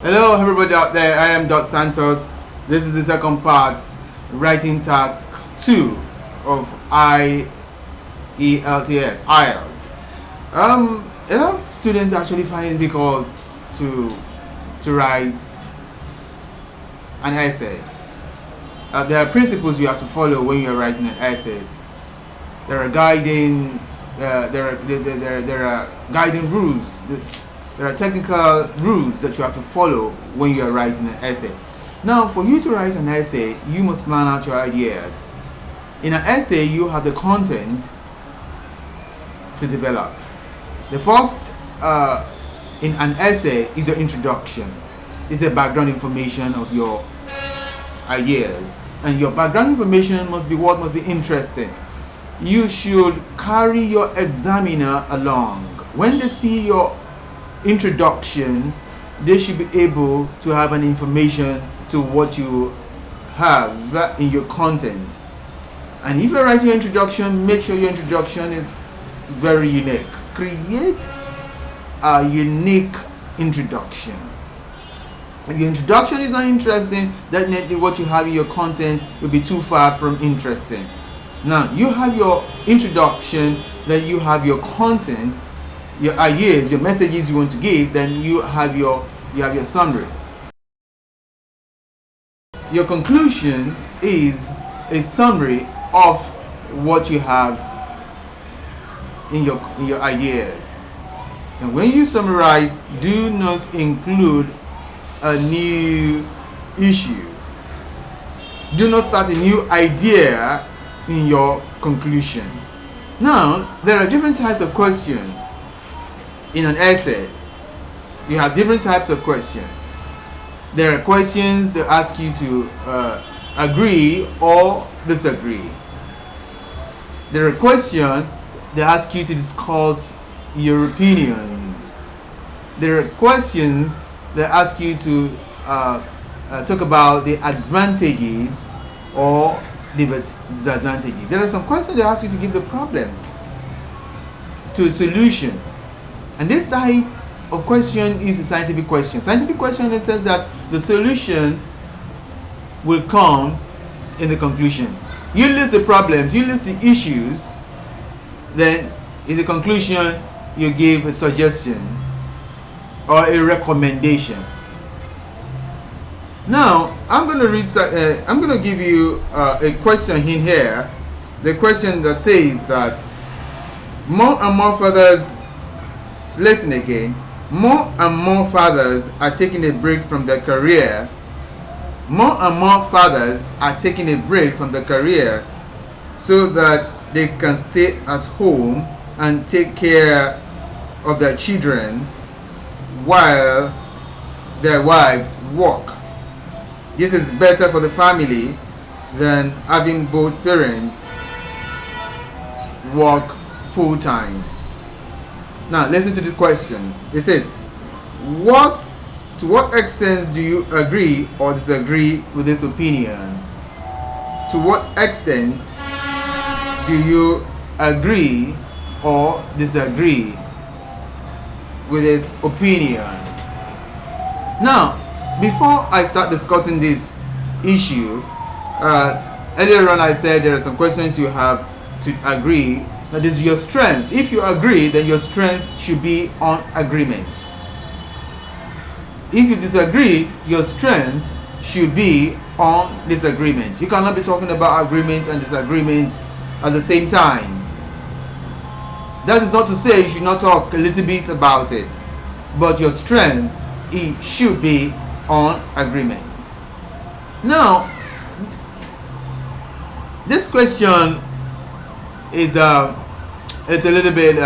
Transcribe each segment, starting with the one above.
Hello everybody out there, I am Santos. This is the second part, Writing Task 2 of IELTS. A lot of students actually find it difficult to write an essay. There are principles you have to follow when you are writing an essay. There are guiding guiding rules. There are technical rules that you have to follow when you are writing an essay. Now, for you to write an essay, you must plan out your ideas. In an essay, you have the content to develop. The first in an essay is your introduction. It's a background information of your ideas, and your background information must be interesting. You should carry your examiner along. When they see your introduction, they should be able to have an information to what you have in your content. And if you're writing your introduction, make sure your introduction is very unique. Create a unique introduction. If your introduction is not interesting, definitely what you have in your content will be too far from interesting. Now, you have your introduction, then you have your content, your ideas, your messages you want to give, then you have your summary. Your conclusion is a summary of what you have in your ideas. And when you summarize, do not include a new issue. Do not start a new idea in your conclusion. Now, there are different types of questions. In an essay, you have different types of questions. There are questions that ask you to agree or disagree. There are questions that ask you to discuss your opinions. There are questions that ask you to talk about the advantages or the disadvantages. There are some questions that ask you to give the problem to a solution. And this type of question is a scientific question. Scientific question, it says that the solution will come in the conclusion. You list the problems, you list the issues, then in the conclusion you give a suggestion or a recommendation. Now, I'm going to give you a question in here. The question that says that more and more fathers, listen again, more and more fathers are taking a break from their career. More and more fathers are taking a break from their career so that they can stay at home and take care of their children while their wives work. This is better for the family than having both parents work full-time. Now, listen to the question. It says, to what extent do you agree or disagree with this opinion? To what extent do you agree or disagree with this opinion? Now, before I start discussing this issue, earlier on I said there are some questions you have to agree. That is your strength. If you agree, then your strength should be on agreement. If you disagree, your strength should be on disagreement. You cannot be talking about agreement and disagreement at the same time. That is not to say you should not talk a little bit about it, but your strength, it should be on agreement. Now, this question is it's a little bit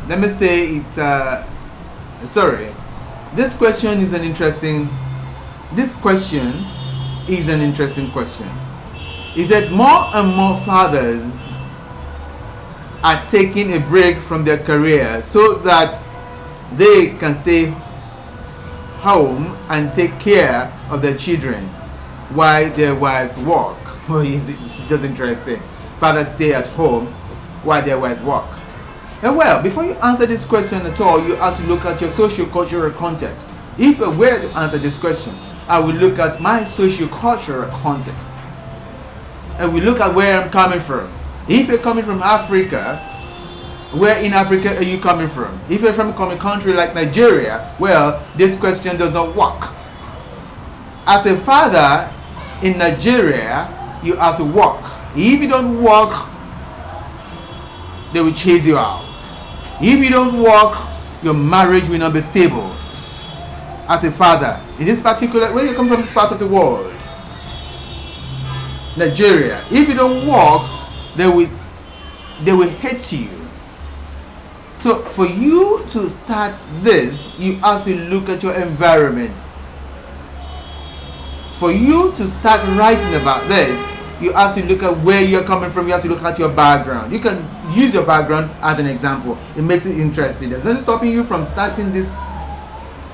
let me say it's sorry. This question is an interesting question. Is that more and more fathers are taking a break from their career so that they can stay home and take care of their children while their wives work. Well, it's just interesting. Fathers stay at home while their wives work. And well, before you answer this question at all, you have to look at your socio-cultural context. If I were to answer this question, I will look at my socio-cultural context. And we look at where I'm coming from. If you're coming from Africa, where in Africa are you coming from? If you're from a country like Nigeria, well, this question does not work. As a father in Nigeria, you have to work. If you don't work, they will chase you out. If you don't work, your marriage will not be stable. As a father, in this particular, where you come from, this part of the world, Nigeria, if you don't work, they will hate you. So for you to start this, you have to look at your environment. For you to start writing about this, you have to look at where you're coming from. You have to look at your background. You can use your background as an example. It makes it interesting. There's nothing stopping you from starting this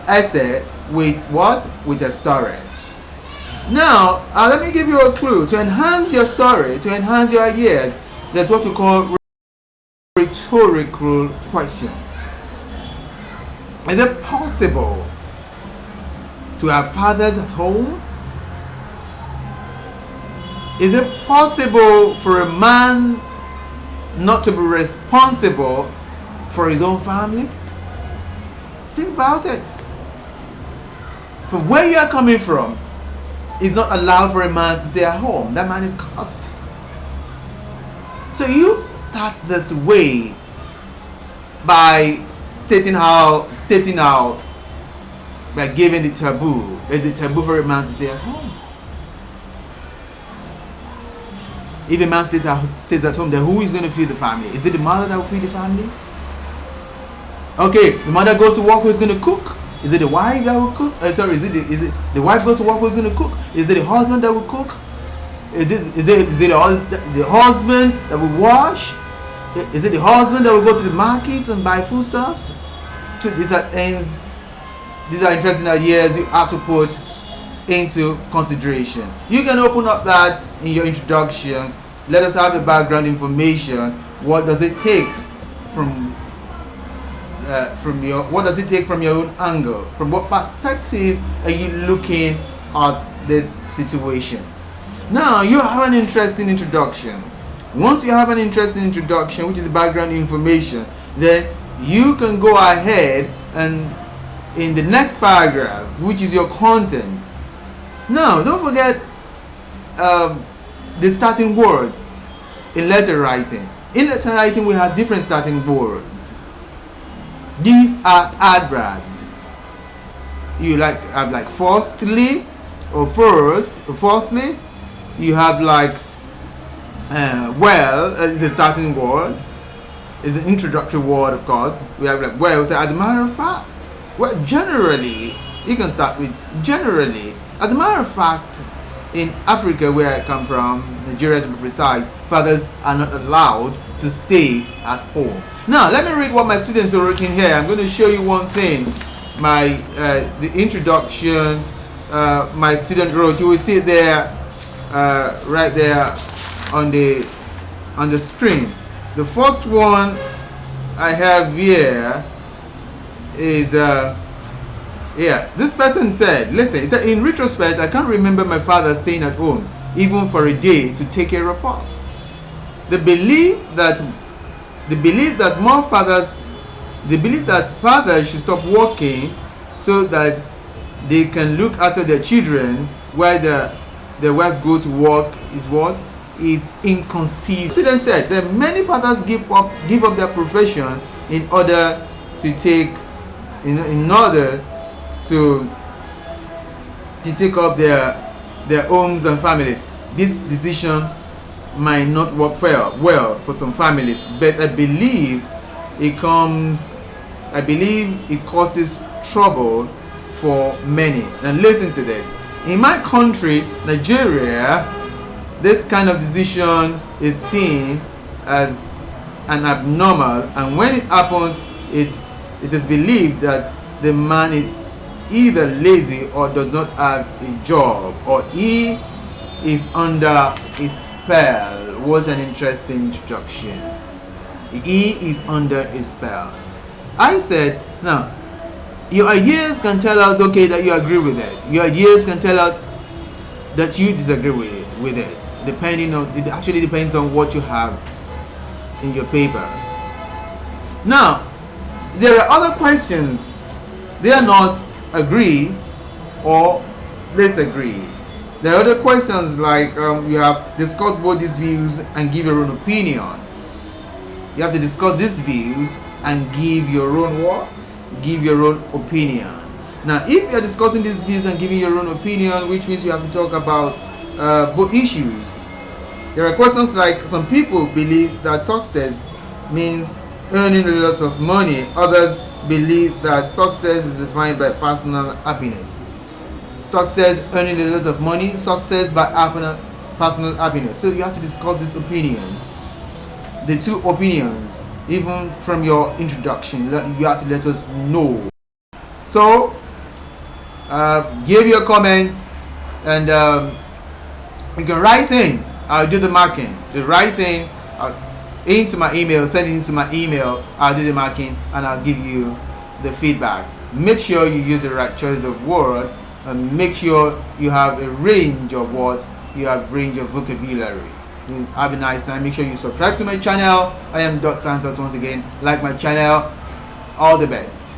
essay with what? With a story. Now, let me give you a clue. To enhance your story, to enhance your ideas, there's what we call rhetorical question. Is it possible to have fathers at home? Is it possible for a man not to be responsible for his own family? Think about it. From where you are coming from, it's not allowed for a man to stay at home. That man is cursed. So you start this way by stating out by giving the taboo. There's a taboo for a man to stay at home. If a man stays at home, then who is going to feed the family? Is it the mother that will feed the family? Okay, the mother goes to work, who's going to cook? Is it the wife that will cook? Is it the wife goes to work, who's going to cook? Is it the husband that will cook? Is it the husband that will wash? Is it the husband that will go to the markets and buy foodstuffs? So these are interesting ideas you have to put into consideration. You can open up that in your introduction. Let us have the background information. What does it take from your own angle? From what perspective are you looking at this situation? Now you have an interesting introduction. Once you have an interesting introduction, which is background information, then you can go ahead and in the next paragraph, which is your content. Now don't forget the starting words in letter writing. In letter writing, we have different starting words. These are adverbs. You have like firstly or firstly. You have like well is a starting word. Is an introductory word, of course. We have like well. So as a matter of fact, well, generally you can start with generally. As a matter of fact, in Africa, where I come from, Nigeria to be precise, fathers are not allowed to stay at home. Now, let me read what my students are written here. I'm going to show you one thing. The introduction my student wrote. You will see it there, right there on the screen. The first one I have here is yeah, this person said, listen, he said, in retrospect, I can't remember my father staying at home, even for a day, to take care of us. The belief that fathers should stop working so that they can look after their children while their wives go to work is inconceivable. The student said that many fathers give up their profession in order to take up their homes and families. This decision might not work well for some families, but I believe it causes trouble for many. And listen to this. In my country, Nigeria, this kind of decision is seen as an abnormal, and when it happens, it is believed that the man is either lazy or does not have a job, or he is under a spell. What an interesting introduction. The E is under a spell. I said, now, your ideas can tell us, okay, that you agree with it. Your ideas can tell us that you disagree with it. It actually depends on what you have in your paper. Now, there are other questions. They are not agree or disagree. There are other questions like you have discussed both these views and give your own opinion. You have to discuss these views and give your own what? Give your own opinion. Now, if you are discussing these views and giving your own opinion, which means you have to talk about both issues. There are questions like, some people believe that success means earning a lot of money. Others believe that success is defined by personal happiness. Success, earning a lot of money. Success by personal happiness. So you have to discuss these opinions. The two opinions, even from your introduction, you have to let us know. So, give your comments, and you can write in. I'll do the marking. The writing into my email, send it into my email. I'll do the marking and I'll give you the feedback. Make sure you use the right choice of word, and make sure you have a range of what you have range of vocabulary. Have a nice time. Make sure you subscribe to my channel. I am Santos once again. Like my channel. All the best.